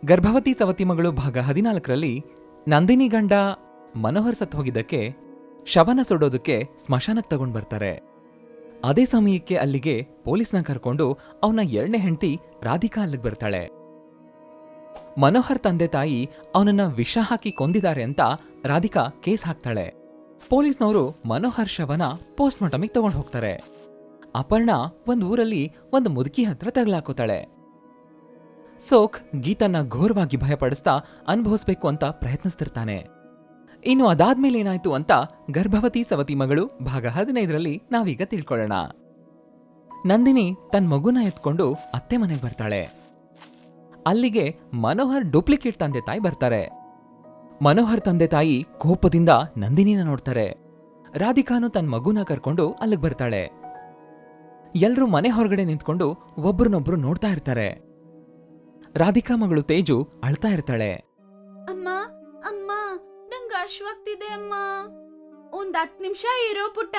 ಗರ್ಭವತಿ ಸವತಿ ಮಗಳು ಭಾಗ 14ರಲ್ಲಿ ನಂದಿನಿ ಗಂಡ ಮನೋಹರ್ ಸತ್ತು ಹೋಗಿದ್ದಕ್ಕೆ ಶವನ ಸುಡೋದಕ್ಕೆ ಸ್ಮಶಾನಕ್ಕೆ ತಗೊಂಡ್ ಬರ್ತಾರೆ. ಅದೇ ಸಮಯಕ್ಕೆ ಅಲ್ಲಿಗೆ ಪೊಲೀಸ್ನ ಕರ್ಕೊಂಡು ಅವನ 2ನೇ ಹೆಂಡತಿ ರಾಧಿಕಾ ಅಲ್ಲಿಗೆ ಬರ್ತಾಳೆ. ಮನೋಹರ್ ತಂದೆ ತಾಯಿ ಅವನನ್ನ ವಿಷ ಹಾಕಿ ಕೊಂದಿದ್ದಾರೆ ಅಂತ ರಾಧಿಕಾ ಕೇಸ್ ಹಾಕ್ತಾಳೆ. ಪೊಲೀಸ್ನವರು ಮನೋಹರ್ ಶವನ ಪೋಸ್ಟ್ ಮಾರ್ಟಮಿಗೆ ತಗೊಂಡು ಹೋಗ್ತಾರೆ. ಅಪರ್ಣ ಒಂದ್ ಊರಲ್ಲಿ ಒಂದು ಮುದುಕಿ ಹತ್ರ ತಗಲಾಕೋತಾಳೆ. ಸೋಕ್ ಗೀತನ್ನ ಘೋರವಾಗಿ ಭಯಪಡಿಸ್ತಾ ಅನುಭವಿಸ್ಬೇಕು ಅಂತ ಪ್ರಯತ್ನಿಸ್ತಿರ್ತಾನೆ. ಇನ್ನು ಅದಾದ್ಮೇಲೆ ಏನಾಯ್ತು ಅಂತ ಗರ್ಭವತಿ ಸವತಿ ಮಗಳು ಭಾಗ 15ರಲ್ಲಿ ನಾವೀಗ ತಿಳ್ಕೊಳ್ಳೋಣ. ನಂದಿನಿ ತನ್ನ ಮಗುನ ಎತ್ಕೊಂಡು ಅತ್ತೆ ಮನೆಗೆ ಬರ್ತಾಳೆ. ಅಲ್ಲಿಗೆ ಮನೋಹರ್ ಡೂಪ್ಲಿಕೇಟ್ ತಂದೆ ತಾಯಿ ಬರ್ತಾರೆ. ಮನೋಹರ್ ತಂದೆ ತಾಯಿ ಕೋಪದಿಂದ ನಂದಿನಿನ ನೋಡ್ತಾರೆ. ರಾಧಿಕಾನು ತನ್ನ ಮಗುನ ಕರ್ಕೊಂಡು ಅಲ್ಲಿಗೆ ಬರ್ತಾಳೆ. ಎಲ್ರೂ ಮನೆ ಹೊರಗಡೆ ನಿಂತ್ಕೊಂಡು ಒಬ್ರನ್ನೊಬ್ರು ನೋಡ್ತಾ ಇರ್ತಾರೆ. ರಾಧಿಕಾ ಮಗಳು ತೇಜು ಅಳ್ತಾ ಇರ್ತಾಳೆ. ಅಮ್ಮ ಅಮ್ಮ ನಂಗ ಅಶ್ವಾಗ್ತಿದೆ ಅಮ್ಮ. ಒಂದ್ 10 ನಿಮಿಷ ಇರೋ ಪುಟ್ಟ,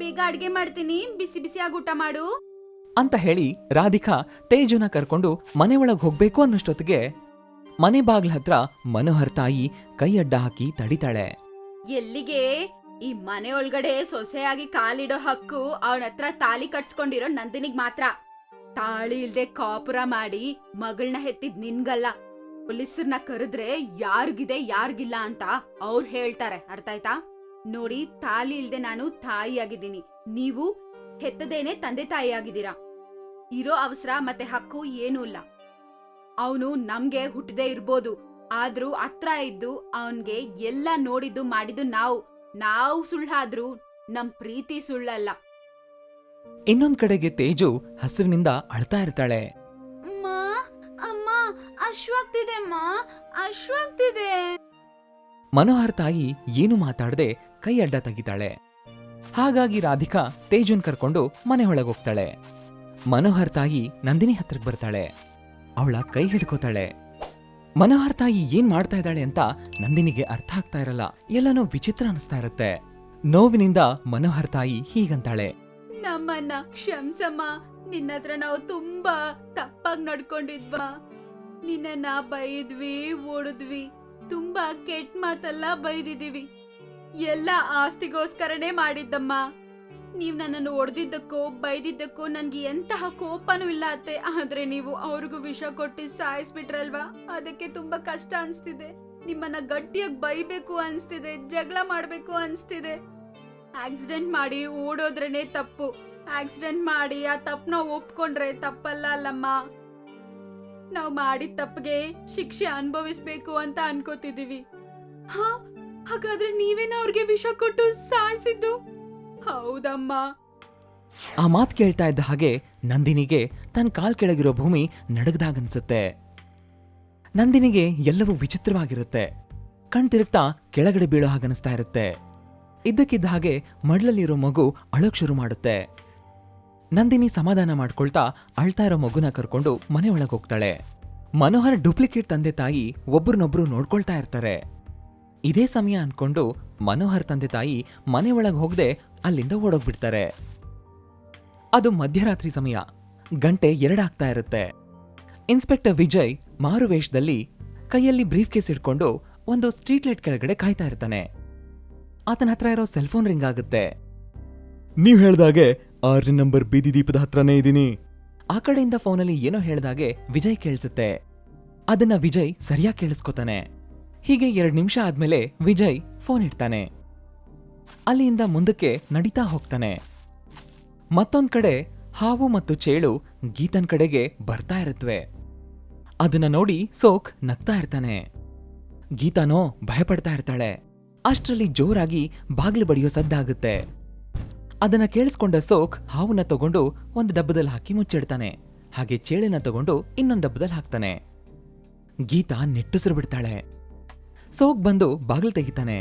ಬೇಗ ಅಡ್ಗೆ ಮಾಡ್ತೀನಿ, ಬಿಸಿ ಬಿಸಿಯಾಗಿ ಊಟ ಮಾಡು ಅಂತ ಹೇಳಿ ರಾಧಿಕಾ ತೇಜುನ ಕರ್ಕೊಂಡು ಮನೆ ಒಳಗ್ ಹೋಗ್ಬೇಕು ಅನ್ನೋಷ್ಟೊತ್ತಿಗೆ ಮನೆ ಬಾಗ್ಲ ಹತ್ರ ಮನೋಹರ್ ತಾಯಿ ಕೈ ಅಡ್ಡ ಹಾಕಿ ತಡಿತಾಳೆ. ಎಲ್ಲಿಗೆ? ಈ ಮನೆ ಒಳಗಡೆ ಸೊಸೆಯಾಗಿ ಕಾಲಿಡೋ ಹಕ್ಕು ಅವನ ಹತ್ರ ತಾಲಿ ಕಟ್ಸ್ಕೊಂಡಿರೋ ನಂದಿನಿಗ್ ಮಾತ್ರ. ತಾಳಿ ಇಲ್ದೆ ಕಾಪುರ ಮಾಡಿ ಮಗಳನ್ನ ಹೆತ್ತಿದ್ ನಿನ್ಗಲ್ಲ. ಪೊಲೀಸರ್ನ ಕರೆದ್ರೆ ಯಾರ್ಗಿದೆ ಯಾರ್ಗಿಲ್ಲ ಅಂತ ಅವ್ರು ಹೇಳ್ತಾರೆ, ಅರ್ಥ ಆಯ್ತಾ? ನೋಡಿ, ತಾಲಿ ಇಲ್ದೆ ನಾನು ತಾಯಿ ಆಗಿದ್ದೀನಿ, ನೀವು ಹೆತ್ತದೇನೆ ತಂದೆ ತಾಯಿ ಆಗಿದ್ದೀರಾ. ಇರೋ ಅವಸರ ಮತ್ತೆ ಹಕ್ಕು ಏನೂ ಇಲ್ಲ. ಅವನು ನಮ್ಗೆ ಹುಟ್ಟದೇ ಇರ್ಬೋದು, ಆದ್ರೂ ಹತ್ರ ಇದ್ದು ಅವನ್ಗೆ ಎಲ್ಲ ನೋಡಿದ್ದು ಮಾಡಿದ್ದು ನಾವು ಸುಳ್ಳಾದ್ರೂ ನಮ್ ಪ್ರೀತಿ ಸುಳ್ಳಲ್ಲ. ಇನ್ನೊಂದ್ ಕಡೆಗೆ ತೇಜು ಹಸುವಿನಿಂದ ಅಳ್ತಾ ಇರ್ತಾಳೆ. ಅಮ್ಮ ಅಶ್ವಾಗ್ತಿದೆ ಅಮ್ಮ, ಅಶ್ವಾಗ್ತಿದೆ. ಮನೋಹರ್ ತಾಯಿ ಏನು ಮಾತಾಡದೆ ಕೈ ಅಡ್ಡ ತೆಗಿತಾಳೆ. ಹಾಗಾಗಿ ರಾಧಿಕಾ ತೇಜುನ್ ಕರ್ಕೊಂಡು ಮನೆ ಒಳಗೋಗ್ತಾಳೆ. ಮನೋಹರ್ ತಾಯಿ ನಂದಿನಿ ಹತ್ರಕ್ ಬರ್ತಾಳೆ. ಅವಳ ಕೈ ಹಿಡ್ಕೋತಾಳೆ. ಮನೋಹರ್ ತಾಯಿ ಏನ್ ಮಾಡ್ತಾ ಇದ್ದಾಳೆ ಅಂತ ನಂದಿನಿಗೆ ಅರ್ಥ ಆಗ್ತಾ ಇರಲ್ಲ. ಎಲ್ಲನೂ ವಿಚಿತ್ರ ಅನಿಸ್ತಾ ಇರುತ್ತೆ. ನೋವಿನಿಂದ ಮನೋಹರ್ ತಾಯಿ ಹೀಗಂತಾಳೆ, ನಮ್ಮನ್ನ ಕ್ಷಮ್ಸಮ್ಮ, ನಿನ್ನತ್ರ ನಾವು ತುಂಬಾ ತಪ್ಪಾಗಿ ನಡ್ಕೊಂಡಿದ್ವಾ. ನಿನ್ನ ಬೈದ್ವಿ, ಓಡಿದ್ವಿ, ತುಂಬಾ ಕೆಟ್ಟ ಮಾತೆಲ್ಲ ಬೈದಿದೀವಿ. ಎಲ್ಲ ಆಸ್ತಿಗೋಸ್ಕರನೇ ಮಾಡಿದ್ದಮ್ಮ. ನೀವ್ ನನ್ನನ್ನು ಹೊಡೆದಿದ್ದಕ್ಕೋ ಬೈದಿದ್ದಕ್ಕೋ ನನ್ಗೆ ಎಂತಹ ಕೋಪನೂ ಇಲ್ಲ ಅತ್ತೆ. ಆದ್ರೆ ನೀವು ಅವ್ರಿಗೂ ವಿಷ ಕೊಟ್ಟು ಸಾಯಿಸ್ಬಿಟ್ರಲ್ವಾ, ಅದಕ್ಕೆ ತುಂಬಾ ಕಷ್ಟ ಅನ್ಸ್ತಿದೆ. ನಿಮ್ಮನ್ನ ಗಟ್ಟಿಯಾಗಿ ಬೈಬೇಕು ಅನ್ಸ್ತಿದೆ, ಜಗಳ ಮಾಡ್ಬೇಕು ಅನ್ಸ್ತಿದೆ. ಆಕ್ಸಿಡೆಂಟ್ ಮಾಡಿ ಓಡೋದ್ರೇನೆ ತಪ್ಪು. ಆಕ್ಸಿಡೆಂಟ್ ಮಾಡಿ ಆ ತಪ್ಪನ ಒಪ್ಕೊಂಡ್ರೆ ತಪ್ಪಲ್ಲ ಅಲ್ಲಮ್ಮ. ನಾವ್ ಮಾಡಿದ ತಪ್ಪಿಗೆ ಶಿಕ್ಷೆ ಅನುಭವಿಸ್ಬೇಕು ಅಂತ ಅನ್ಕೋತಿದೀವಿ. ಹಾಗಾದ್ರೆ ನೀವೇನ ಅವ್ರಿಗೆ ವಿಷ ಕೊಟ್ಟು ಸಾಯಿಸಿದ್ದು? ಹೌದಮ್ಮ. ಆ ಮಾತ್ ಕೇಳ್ತಾ ಇದ್ದ ಹಾಗೆ ನಂದಿನಿಗೆ ತನ್ನ ಕಾಲ್ ಕೆಳಗಿರೋ ಭೂಮಿ ನಡಗದಾಗನ್ಸುತ್ತೆ. ನಂದಿನಿಗೆ ಎಲ್ಲವೂ ವಿಚಿತ್ರವಾಗಿರುತ್ತೆ. ಕಣ್ ತಿರುಗ್ತಾ ಕೆಳಗಡೆ ಬೀಳೋ ಹಾಗನ್ನಿಸ್ತಾ ಇರುತ್ತೆ. ಇದ್ದಕ್ಕಿದ್ದ ಹಾಗೆ ಮಡ್ಲಲ್ಲಿರೋ ಮಗು ಅಳೋಕ್ ಶುರು ಮಾಡುತ್ತೆ. ನಂದಿನಿ ಸಮಾಧಾನ ಮಾಡ್ಕೊಳ್ತಾ ಅಳ್ತಾ ಇರೋ ಮಗುನ ಕರ್ಕೊಂಡು ಮನೆ ಒಳಗೆ ಹೋಗ್ತಾಳೆ. ಮನೋಹರ್ ಡೂಪ್ಲಿಕೇಟ್ ತಂದೆ ತಾಯಿ ಒಬ್ರನ್ನೊಬ್ರು ನೋಡ್ಕೊಳ್ತಾ ಇರ್ತಾರೆ. ಇದೇ ಸಮಯ ಅನ್ಕೊಂಡು ಮನೋಹರ್ ತಂದೆ ತಾಯಿ ಮನೆ ಒಳಗೆ ಹೋಗದೆ ಅಲ್ಲಿಂದ ಓಡೋಗ್ಬಿಡ್ತಾರೆ. ಅದು ಮಧ್ಯರಾತ್ರಿ ಸಮಯ. ಗಂಟೆ 2 ಆಗ್ತಾ ಇರುತ್ತೆ. ಇನ್ಸ್ಪೆಕ್ಟರ್ ವಿಜಯ್ ಮಾರುವೇಷದಲ್ಲಿ ಕೈಯಲ್ಲಿ ಬ್ರೀಫ್ ಕೇಸ್ ಇಟ್ಕೊಂಡು ಒಂದು ಸ್ಟ್ರೀಟ್ ಲೈಟ್ ಕೆಳಗಡೆ ಕಾಯ್ತಾ ಇರ್ತಾನೆ. ಆತನ ಹತ್ರ ಇರೋ ಸೆಲ್ಫೋನ್ ರಿಂಗ್ ಆಗುತ್ತೆ. ನೀವ್ ಹೇಳ್ದಾಗೆ 6ನೇ ನಂಬರ್ ಬೀದಿ ದೀಪದ ಹತ್ರನೇ ಇದೀನಿ. ಆ ಕಡೆಯಿಂದ ಫೋನಲ್ಲಿ ಏನೋ ಹೇಳ್ದಾಗೆ ವಿಜಯ್ ಕೇಳಿಸುತ್ತೆ. ಅದನ್ನ ವಿಜಯ್ ಸರಿಯಾಗಿ ಕೇಳಿಸ್ಕೊತಾನೆ. ಹೀಗೆ 2 ನಿಮಿಷ ಆದ್ಮೇಲೆ ವಿಜಯ್ ಫೋನ್ ಇಡ್ತಾನೆ. ಅಲ್ಲಿಂದ ಮುಂದಕ್ಕೆ ನಡೀತಾ ಹೋಗ್ತಾನೆ. ಮತ್ತೊಂದ್ ಕಡೆ ಹಾವು ಮತ್ತು ಚೇಳು ಗೀತನ್ ಕಡೆಗೆ ಬರ್ತಾ ಇರುತ್ತವೆ. ಅದನ್ನ ನೋಡಿ ಸೋಕ್ ನಗ್ತಾ ಇರ್ತಾನೆ. ಗೀತಾನೋ ಭಯಪಡ್ತಾ ಇರ್ತಾಳೆ. ಅಷ್ಟರಲ್ಲಿ ಜೋರಾಗಿ ಬಾಗಿಲು ಬಡಿಯೋ ಸದ್ದಾಗುತ್ತೆ. ಅದನ್ನ ಕೇಳಿಸ್ಕೊಂಡ ಸೋಕ್ ಹಾವನ್ನ ತಗೊಂಡು ಒಂದು ಡಬ್ಬದಲ್ಲಿ ಹಾಕಿ ಮುಚ್ಚಿಡ್ತಾನೆ. ಹಾಗೆ ಚೇಳಿನ ತಗೊಂಡು ಇನ್ನೊಂದು ಡಬ್ಬದಲ್ಲಿ ಹಾಕ್ತಾನೆ. ಗೀತಾ ನಿಟ್ಟುಸಿರು ಬಿಡ್ತಾಳೆ. ಸೋಕ್ ಬಂದು ಬಾಗಿಲು ತೆಗಿತಾನೆ.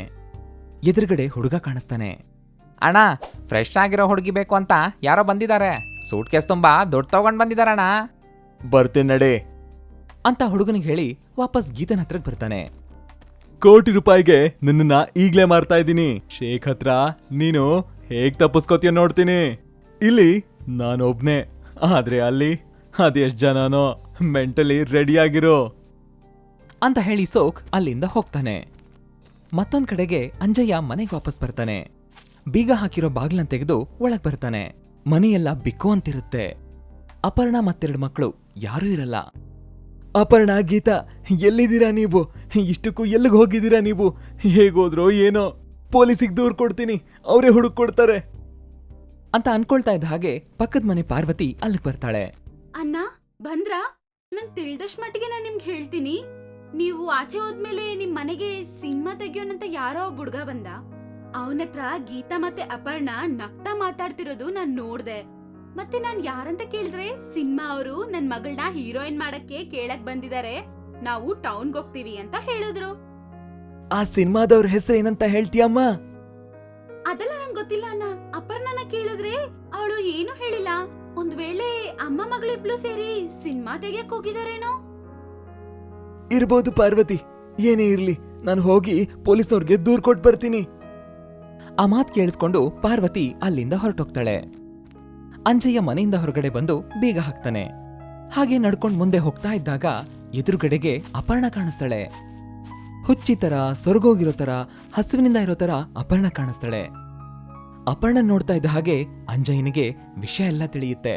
ಎದುರುಗಡೆ ಹುಡುಗ ಕಾಣಿಸ್ತಾನೆ. ಅಣ್ಣ, ಫ್ರೆಶ್ ಆಗಿರೋ ಹುಡುಗಿ ಬೇಕು ಅಂತ ಯಾರೋ ಬಂದಿದ್ದಾರೆ. ಸೂಟ್ ಕೇಸ್ ತುಂಬಾ ದುಡ್ಡು ತಗೊಂಡ್ ಬಂದಿದಾರಣ್ಣ. ಬರ್ತೇನೆ ನಡೆ ಅಂತ ಹುಡುಗನಿಗೆ ಹೇಳಿ ವಾಪಸ್ ಗೀತನ ಹತ್ರಕ್ಕೆ ಬರ್ತಾನೆ. ಕೋಟಿ ರೂಪಾಯಿಗೆ ನಿನ್ನ ಈಗ್ಲೇ ಮಾರ್ತಾ ಇದ್ದೀನಿ. ಶೇಖ್ ಹತ್ರ ನೀನು ಹೇಗ್ ತಪ್ಪಿಸ್ಕೋತೀಯ ನೋಡ್ತೀನಿ. ಇಲ್ಲಿ ನಾನೊಬ್ನೇ, ಆದ್ರೆ ಅಲ್ಲಿ ಅದೆಷ್ಟ್ ಜನನೋ. ಮೆಂಟಲಿ ರೆಡಿ ಆಗಿರೋ. ಅಂತ ಹೇಳಿ ಸೋಕ್ ಅಲ್ಲಿಂದ ಹೋಗ್ತಾನೆ. ಮತ್ತೊಂದ್ ಕಡೆಗೆ ಅಂಜಯ್ಯ ಮನೆಗೆ ವಾಪಸ್ ಬರ್ತಾನೆ. ಬೀಗ ಹಾಕಿರೋ ಬಾಗ್ಲನ್ ತೆಗೆದು ಒಳಗ್ ಬರ್ತಾನೆ. ಮನೆಯೆಲ್ಲ ಬಿಕ್ಕೋ ಅಂತಿರುತ್ತೆ. ಅಪರ್ಣ ಮತ್ತೆರಡು ಮಕ್ಕಳು ಯಾರೂ ಇರಲ್ಲ. ಅಪರ್ಣ, ಗೀತಾ, ಎಲ್ಲಿದ್ದೀರಾ ನೀವು? ಇಷ್ಟಕ್ಕೂ ಎಲ್ಲಿಗೆ ಹೋಗಿದ್ದೀರಾ ನೀವು? ಹೇಗೋದ್ರೋ ಏನೋ, ಪೊಲೀಸಿಗೆ ದೂರ್ ಕೊಡ್ತೀನಿ, ಅವರೇ ಹುಡುಕ್ ಕೊಡ್ತಾರೆ ಅಂತ ಅನ್ಕೊಳ್ತಾ ಇದ್ದ ಹಾಗೆ ಪಕ್ಕದ ಮನೆ ಪಾರ್ವತಿ ಅಲ್ಲಿಗೆ ಬರ್ತಾಳೆ. ಅಣ್ಣ ಬಂದ್ರಾ? ನನ್ ತಿಳಿದಷ್ಟ್ ಮಟ್ಟಿಗೆ ನಾನ್ ನಿಮ್ಗೆ ಹೇಳ್ತೀನಿ, ನೀವು ಆಚೆ ಹೋದ್ಮೇಲೆ ನಿಮ್ ಮನೆಗೆ ಸಿನಿಮಾ ತೆಗಿಯೋನಂತ ಯಾರೋ ಒಬ್ಬ ಹುಡ್ಗ ಬಂದ. ಅವನತ್ರ ಗೀತಾ ಮತ್ತೆ ಅಪರ್ಣ ನಗ್ತಾ ಮಾತಾಡ್ತಿರೋದು ನಾನ್ ನೋಡ್ದೆ. ಮತ್ತೆ ನಾನ್ ಯಾರಂತ ಕೇಳಿದ್ರೆ ಸಿನಿಮಾ ಅವರು ನನ್ ಮಗಳನ್ನ ಹೀರೋಯಿನ್ ಮಾಡಕ್ಕೆ ಕೇಳಕ್ ಬಂದಿದ್ದಾರೆ, ನಾವು ಟೌನ್ಗೆ ಹೋಗ್ತೀವಿ ಅಂತ ಹೇಳಿದ್ರು. ಆ ಸಿನಿಮಾದವ್ರ ಹೆಸರು ಏನಂತ ಹೇಳ್ತೀಯಮ್ಮ? ಅದೆಲ್ಲ ನಂಗೆ ಗೊತ್ತಿಲ್ಲ ಅಣ್ಣ. ಅಪರ್ಣನ ಕೇಳಿದ್ರೆ ಅವಳು ಏನು ಹೇಳಿಲ್ಲ. ಒಂದ್ ವೇಳೆ ಅಮ್ಮ ಮಗಳಿಬ್ಳು ಸೇರಿ ಸಿನಿಮಾ ತೆಗಿಯಕ್ ಹೋಗಿದಾರೇನೋ. ಇರ್ಬೋದು ಪಾರ್ವತಿ, ಏನೇ ಇರ್ಲಿ, ನಾನು ಹೋಗಿ ಪೊಲೀಸ್ನವ್ರಿಗೆ ದೂರ್ ಕೊಟ್ಟು ಬರ್ತೀನಿ. ಆ ಮಾತ್ ಕೇಳಿಸ್ಕೊಂಡು ಪಾರ್ವತಿ ಅಲ್ಲಿಂದ ಹೊರಟೋಗ್ತಾಳೆ. ಅಂಜಯ್ಯ ಮನೆಯಿಂದ ಹೊರಗಡೆ ಬಂದು ಬೀಗ ಹಾಕ್ತಾನೆ. ಹಾಗೆ ನಡ್ಕೊಂಡ್ ಮುಂದೆ ಹೋಗ್ತಾ ಇದ್ದಾಗ ಎದುರುಗಡೆಗೆ ಅಪರ್ಣ ಕಾಣಿಸ್ತಾಳೆ. ಹುಚ್ಚಿ ತರ, ಸೊರಗೋಗಿರೋ ತರ, ಹಸುವಿನಿಂದ ಇರೋ ತರ ಅಪರ್ಣ ಕಾಣಿಸ್ತಾಳೆ. ಅಪರ್ಣ ನೋಡ್ತಾ ಇದ್ದ ಹಾಗೆ ಅಂಜಯ್ಯನಿಗೆ ವಿಷಯ ಎಲ್ಲ ತಿಳಿಯುತ್ತೆ.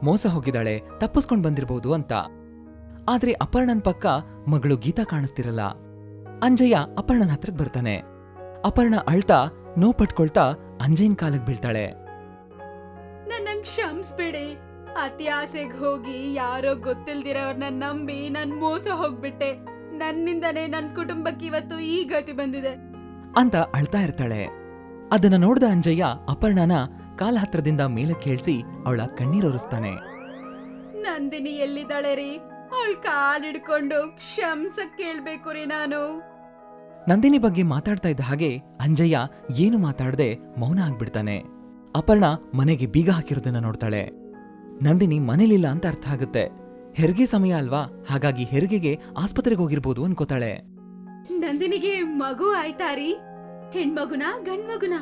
ಮೋಸ ಹೋಗಿದ್ದಾಳೆ, ತಪ್ಪಿಸ್ಕೊಂಡ್ ಬಂದಿರಬಹುದು ಅಂತ. ಆದ್ರೆ ಅಪರ್ಣನ್ ಪಕ್ಕ ಮಗಳು ಗೀತಾ ಕಾಣಿಸ್ತಿರಲ್ಲ. ಅಂಜಯ್ಯ ಅಪರ್ಣನ್ ಹತ್ರಕ್ ಬರ್ತಾನೆ. ಅಪರ್ಣ ಅಳ್ತಾ ನೋವು ಪಟ್ಕೊಳ್ತಾ ಅಂಜಯ್ಯನ್ ಕಾಲಕ್ ಬೀಳ್ತಾಳೆ. ನನ್ನಂಗ್ ಕ್ಷಮಿಸ್ಬಿಡಿ. ಅತಿ ಆಸೆಗ್ ಹೋಗಿ ಯಾರೋ ಗೊತ್ತಿಲ್ದಿರೋರ್ನ ನಂಬಿ ನನ್ ಮೋಸ ಹೋಗ್ಬಿಟ್ಟೆ. ನನ್ನಿಂದನೇ ನನ್ ಕುಟುಂಬಕ್ಕೆ ಇವತ್ತು ಈ ಗತಿ ಬಂದಿದೆ ಅಂತ ಅಳ್ತಾ ಇರ್ತಾಳೆ. ಅದನ್ನ ನೋಡ್ದ ಅಂಜಯ್ಯ ಅಪರ್ಣನ ಕಾಲ ಹತ್ರದಿಂದ ಮೇಲೆ ಕೇಳ್ಸಿ ಅವಳ ಕಣ್ಣೀರೊರೆಸ್ತಾನೆ. ನಂದಿನಿ ಎಲ್ಲಿದ್ದಾಳೆ ರೀ? ಅವಳ ಕಾಲಿಡ್ಕೊಂಡು ಕ್ಷಮ್ಸಕ್ ಕೇಳ್ಬೇಕು ರೀ ನಾನು. ನಂದಿನಿ ಬಗ್ಗೆ ಮಾತಾಡ್ತಾ ಇದ್ದ ಹಾಗೆ ಅಂಜಯ್ಯ ಏನು ಮಾತಾಡದೆ ಮೌನ ಆಗ್ಬಿಡ್ತಾನೆ. ಅಪರ್ಣ ಮನೆಗೆ ಬೀಗ ಹಾಕಿರೋದನ್ನ ನೋಡ್ತಾಳೆ. ನಂದಿನಿ ಮನೇಲಿಲ್ಲ ಅಂತ ಅರ್ಥ ಆಗುತ್ತೆ. ಹೆರಿಗೆ ಸಮಯ ಅಲ್ವಾ, ಹಾಗಾಗಿ ಹೆರಿಗೆಗೆ ಆಸ್ಪತ್ರೆಗೆ ಹೋಗಿರ್ಬೋದು ಅನ್ಕೋತಾಳೆ. ನಂದಿನಿಗೆ ಮಗು ಆಯ್ತಾ ರೀ? ಹೆಣ್ಮಗುನ ಗಂಡ್ಮಗುನ?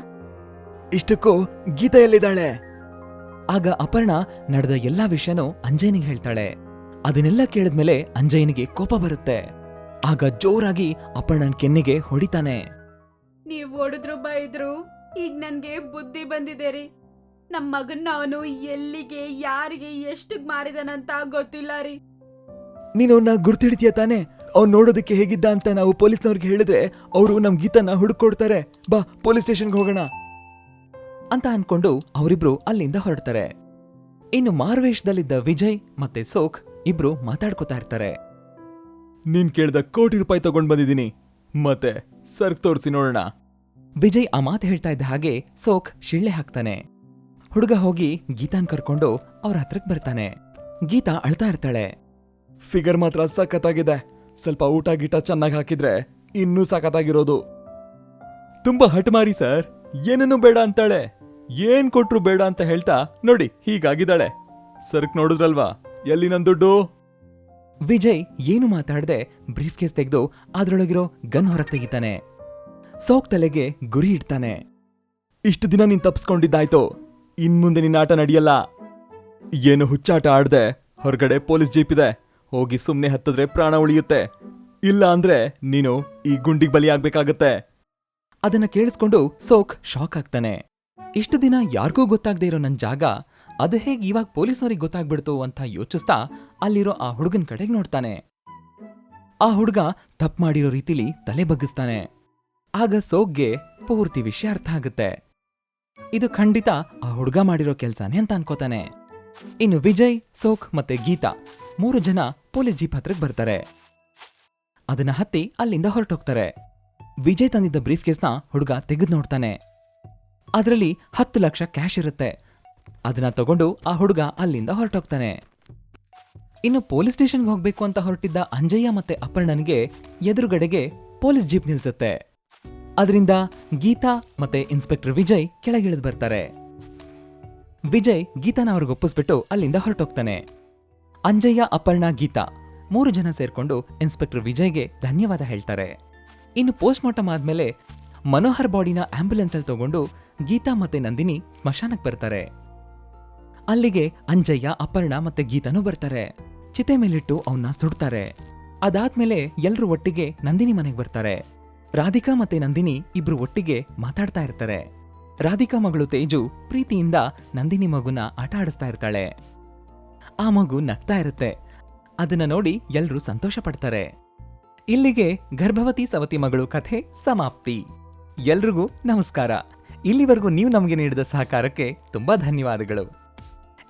ಇಷ್ಟಕ್ಕೂ ಗೀತಾ ಎಲ್ಲಿದ್ದಾಳೆ? ಆಗ ಅಪರ್ಣ ನಡೆದ ಎಲ್ಲಾ ವಿಷಯನೂ ಅಂಜಯ್ಯನಿಗೆ ಹೇಳ್ತಾಳೆ. ಅದನ್ನೆಲ್ಲ ಕೇಳಿದ್ಮೇಲೆ ಅಂಜಯ್ಯನಿಗೆ ಕೋಪ ಬರುತ್ತೆ. ಆಗ ಜೋರಾಗಿ ಅಪರ್ಣನ್ ಕೆನ್ನೆಗೆ ಹೊಡಿತಾನೆ. ನೀವ್ ಹೊಡೆದ್ರು ಬೈದ್ರು, ಈಗ ನನ್ಗೆ ಬುದ್ಧಿ ಬಂದಿದೆ ರೀ. ನಮ್ ಮಗನ್ನ ಅವನು ಎಲ್ಲಿಗೆ ಯಾರಿಗೆ ಎಷ್ಟಕ್ ಮಾರಿದನಂತ ಗೊತ್ತಿಲ್ಲ ರೀ. ನೀನು ಅವನ್ನ ಗುರ್ತಿಡ್ತೀಯ ತಾನೆ? ಅವ್ನು ನೋಡೋದಕ್ಕೆ ಹೇಗಿದ್ದ ಅಂತ ನಾವು ಪೊಲೀಸ್ನವ್ರಿಗೆ ಹೇಳಿದ್ರೆ ಅವರು ನಮ್ ಗೀತನ ಹುಡುಕೊಡ್ತಾರೆ. ಬಾ ಪೊಲೀಸ್ ಸ್ಟೇಷನ್ಗೆ ಹೋಗೋಣ ಅಂತ ಅನ್ಕೊಂಡು ಅವರಿಬ್ರು ಅಲ್ಲಿಂದ ಹೊರಡ್ತಾರೆ. ಇನ್ನು ಮಾರುವೇಷದಲ್ಲಿದ್ದ ವಿಜಯ್ ಮತ್ತೆ ಸೋಕ್ ಇಬ್ರು ಮಾತಾಡ್ಕೋತಾ ಇರ್ತಾರೆ. ನೀನ್ ಕೇಳ್ದ ₹1,00,00,000 ತಗೊಂಡ್ ಬಂದಿದ್ದೀನಿ, ಮತ್ತೆ ಸರ್ಕ್ ತೋರಿಸಿ ನೋಡೋಣ. ವಿಜಯ್ ಆ ಮಾತು ಹೇಳ್ತಾ ಇದ್ದ ಹಾಗೆ ಸೋಕ್ ಶಿಳ್ಳೆ ಹಾಕ್ತಾನೆ. ಹುಡುಗ ಹೋಗಿ ಗೀತಾನ್ ಕರ್ಕೊಂಡು ಅವ್ರ ಹತ್ರಕ್ ಬರ್ತಾನೆ. ಗೀತಾ ಅಳ್ತಾ ಇರ್ತಾಳೆ. ಫಿಗರ್ ಮಾತ್ರ ಸಖತ್ತಾಗಿದೆ, ಸ್ವಲ್ಪ ಊಟ ಗೀಟ ಚೆನ್ನಾಗಿ ಹಾಕಿದ್ರೆ ಇನ್ನೂ ಸಖತ್ತಾಗಿರೋದು. ತುಂಬಾ ಹಠಮಾರಿ ಸರ್, ಏನನ್ನೂ ಬೇಡ ಅಂತಾಳೆ. ಏನ್ ಕೊಟ್ರು ಬೇಡ ಅಂತ ಹೇಳ್ತಾ ನೋಡಿ ಹೀಗಾಗಿದ್ದಾಳೆ. ಸರ್ಕ್ ನೋಡಿದ್ರಲ್ವಾ, ಎಲ್ಲಿ ನನ್ ದುಡ್ಡು? ವಿಜಯ್ ಏನು ಮಾತಾಡದೆ ಬ್ರೀಫ್ ಕೇಸ್ ತೆಗೆದು ಅದ್ರೊಳಗಿರೋ ಗನ್ ಹೊರಗೆ ತೆಗಿತಾನೆ. ಸೋಕ್ ತಲೆಗೆ ಗುರಿ ಇಡ್ತಾನೆ. ಇಷ್ಟು ದಿನ ನೀನ್ ತಪ್ಸ್ಕೊಂಡಿದ್ದಾಯ್ತು, ಇನ್ಮುಂದೆ ನಿನ್ನ ಆಟ ನಡೆಯಲ್ಲ. ಏನು ಹುಚ್ಚಾಟ ಆಡ್ದೆ, ಹೊರಗಡೆ ಪೊಲೀಸ್ ಜೀಪ್ ಇದೆ, ಹೋಗಿ ಸುಮ್ನೆ ಹತ್ತಿದ್ರೆ ಪ್ರಾಣ ಉಳಿಯುತ್ತೆ. ಇಲ್ಲ ಅಂದ್ರೆ ನೀನು ಈ ಗುಂಡಿಗೆ ಬಲಿಯಾಗ್ಬೇಕಾಗತ್ತೆ. ಅದನ್ನ ಕೇಳಿಸ್ಕೊಂಡು ಸೋಕ್ ಶಾಕ್ ಆಗ್ತಾನೆ. ಇಷ್ಟು ದಿನ ಯಾರಿಗೂ ಗೊತ್ತಾಗದೆ ಇರೋ ನನ್ ಜಾಗ ಅದು ಹೇಗೆ ಇವಾಗ ಪೊಲೀಸ್ನವ್ರಿಗೆ ಗೊತ್ತಾಗ್ಬಿಡ್ತು ಅಂತ ಯೋಚಿಸ್ತಾ ಅಲ್ಲಿರೋ ಆ ಹುಡುಗನ್ ಕಡೆಗೆ ನೋಡ್ತಾನೆ. ಆ ಹುಡುಗ ತಪ್ಪು ಮಾಡಿರೋ ರೀತಿಲಿ ತಲೆ ಬಗ್ಗಿಸ್ತಾನೆ. ಆಗ ಸೋಕ್ಗೆ ಪೂರ್ತಿ ವಿಷಯ ಅರ್ಥ ಆಗುತ್ತೆ. ಇದು ಖಂಡಿತ ಆ ಹುಡುಗ ಮಾಡಿರೋ ಕೆಲ್ಸಾನೇ ಅಂತ ಅನ್ಕೋತಾನೆ. ಇನ್ನು ವಿಜಯ್, ಸೋಕ್ ಮತ್ತೆ ಗೀತಾ 3 ಜನ ಪೊಲೀಸ್ ಜೀಪ್ ಹತ್ರಕ್ ಬರ್ತಾರೆ. ಅದನ್ನ ಹತ್ತಿ ಅಲ್ಲಿಂದ ಹೊರಟೋಗ್ತಾರೆ. ವಿಜಯ್ ತಂದಿದ್ದ ಬ್ರೀಫ್ ಕೇಸ್ನ ಹುಡುಗ ತೆಗೆದು ನೋಡ್ತಾನೆ. ಅದರಲ್ಲಿ 10 ಲಕ್ಷ ಕ್ಯಾಶ್ ಇರುತ್ತೆ. ಅದನ್ನ ತಗೊಂಡು ಆ ಹುಡುಗ ಅಲ್ಲಿಂದ ಹೊರಟೋಗ್ತಾನೆ. ಇನ್ನು ಪೊಲೀಸ್ ಸ್ಟೇಷನ್ಗೆ ಹೋಗ್ಬೇಕು ಅಂತ ಹೊರಟಿದ್ದ ಅಂಜಯ್ಯ ಮತ್ತೆ ಅಪರ್ಣನ್ಗೆ ಎದುರುಗಡೆಗೆ ಪೊಲೀಸ್ ಜೀಪ್ ನಿಲ್ಸುತ್ತೆ. ಅದರಿಂದ ಗೀತಾ ಮತ್ತೆ ಇನ್ಸ್ಪೆಕ್ಟರ್ ವಿಜಯ್ ಕೆಳಗಿಳಿದು ಬರ್ತಾರೆ. ವಿಜಯ್ ಗೀತಾನ ಅವ್ರಿಗೆ ಒಪ್ಪಿಸ್ಬಿಟ್ಟು ಅಲ್ಲಿಂದ ಹೊರಟೋಗ್ತಾನೆ. ಅಂಜಯ್ಯ, ಅಪರ್ಣ, ಗೀತಾ 3 ಜನ ಸೇರ್ಕೊಂಡು ಇನ್ಸ್ಪೆಕ್ಟರ್ ವಿಜಯ್ಗೆ ಧನ್ಯವಾದ ಹೇಳ್ತಾರೆ. ಇನ್ನು ಪೋಸ್ಟ್ ಮಾರ್ಟಮ್ ಆದ್ಮೇಲೆ ಮನೋಹರ್ ಬಾಡಿನ ಆಂಬ್ಯುಲೆನ್ಸ್ ಅಲ್ಲಿ ತಗೊಂಡು ಗೀತಾ ಮತ್ತೆ ನಂದಿನಿ ಸ್ಮಶಾನಕ್ಕೆ ಬರ್ತಾರೆ. ಅಲ್ಲಿಗೆ ಅಂಜಯ್ಯ, ಅಪರ್ಣ ಮತ್ತೆ ಗೀತಾನೂ ಬರ್ತಾರೆ. ಚಿತೆ ಮೇಲಿಟ್ಟು ಅವನ್ನ ಸುಡ್ತಾರೆ. ಅದಾದ್ಮೇಲೆ ಎಲ್ರೂ ಒಟ್ಟಿಗೆ ನಂದಿನಿ ಮನೆಗೆ ಬರ್ತಾರೆ. ರಾಧಿಕಾ ಮತ್ತೆ ನಂದಿನಿ ಇಬ್ರು ಒಟ್ಟಿಗೆ ಮಾತಾಡ್ತಾ ಇರ್ತಾರೆ. ರಾಧಿಕಾ ಮಗಳು ತೇಜು ಪ್ರೀತಿಯಿಂದ ನಂದಿನಿ ಮಗುನ ಆಟ ಆಡಿಸ್ತಾ ಇರ್ತಾಳೆ. ಆ ಮಗು ನಗ್ತಾ ಇರುತ್ತೆ. ಅದನ್ನ ನೋಡಿ ಎಲ್ರೂ ಸಂತೋಷ ಪಡ್ತಾರೆ. ಇಲ್ಲಿಗೆ ಗರ್ಭವತಿ ಸವತಿ ಮಗಳು ಕಥೆ ಸಮಾಪ್ತಿ. ಎಲ್ರಿಗೂ ನಮಸ್ಕಾರ. ಇಲ್ಲಿವರೆಗೂ ನೀವು ನಮಗೆ ನೀಡಿದ ಸಹಕಾರಕ್ಕೆ ತುಂಬಾ ಧನ್ಯವಾದಗಳು.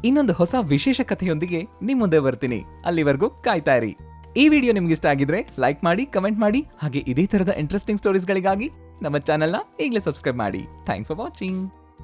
ಇನ್ನೊಂದು ಹೊಸ ವಿಶೇಷ ಕಥೆಯೊಂದಿಗೆ ನಿಮ್ ಮುಂದೆ ಬರ್ತೀನಿ. ಅಲ್ಲಿವರೆಗೂ ಕಾಯ್ತಾ ಇರಿ. ಈ ವಿಡಿಯೋ ನಿಮ್ಗೆ ಇಷ್ಟ ಆಗಿದ್ರೆ ಲೈಕ್ ಮಾಡಿ, ಕಮೆಂಟ್ ಮಾಡಿ, ಹಾಗೆ ಇದೇ ತರದ ಇಂಟ್ರೆಸ್ಟಿಂಗ್ ಸ್ಟೋರೀಸ್ಗಳಿಗಾಗಿ ನಮ್ಮ ಚಾನೆಲ್ನ ಈಗಲೇ ಸಬ್ಸ್ಕ್ರೈಬ್ ಮಾಡಿ. Thanks for watching.